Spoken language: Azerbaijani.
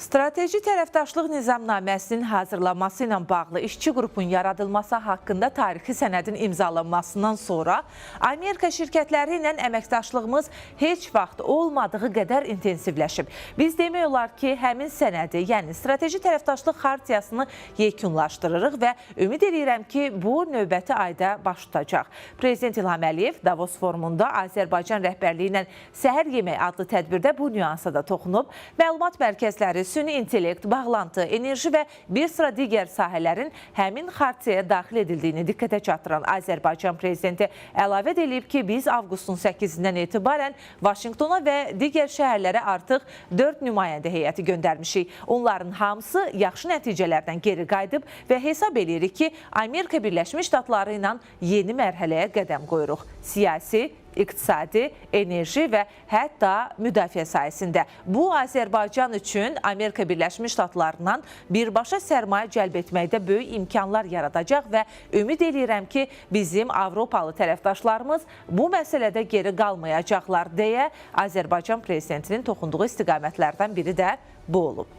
Strateji tərəfdaşlıq nizamnaməsinin hazırlanması ilə bağlı işçi qrupun yaradılması haqqında tarixi sənədin imzalanmasından sonra Amerika şirkətləri ilə əməkdaşlığımız heç vaxt olmadığı qədər intensivləşib. Biz demək olar ki, həmin sənədi, yəni strateji tərəfdaşlıq xartiyasını yekunlaşdırırıq və ümid edirəm ki, bu növbəti ayda baş tutacaq. Prezident İlham Əliyev Davos forumunda Azərbaycan rəhbərliyi ilə Səhər Yemək adlı tədbirdə bu nüansa da toxunub. Məlumat mərkəzləri, süni intellekt, bağlantı, enerji və bir sıra digər sahələrin həmin xartiyaya daxil edildiyini diqqətə çatdıran Azərbaycan prezidenti əlavə edib ki, biz avqustun 8-dən etibarən Vaşinqtona və digər şəhərlərə artıq 4 nümayəndə heyəti göndərmişik. Onların hamısı yaxşı nəticələrdən geri qayıdıb və hesab edirik ki, Amerika Birləşmiş Ştatları ilə yeni mərhələyə qədəm qoyuruq. Siyasi, iqtisadi, enerji və hətta müdafiə sayəsində. Bu, Azərbaycan üçün Amerika Birləşmiş Ştatlarından birbaşa sərmayə cəlb etməkdə böyük imkanlar yaradacaq və ümid edirəm ki, bizim Avropalı tərəfdaşlarımız bu məsələdə geri qalmayacaqlar deyə Azərbaycan prezidentinin toxunduğu istiqamətlərdən biri də bu olub.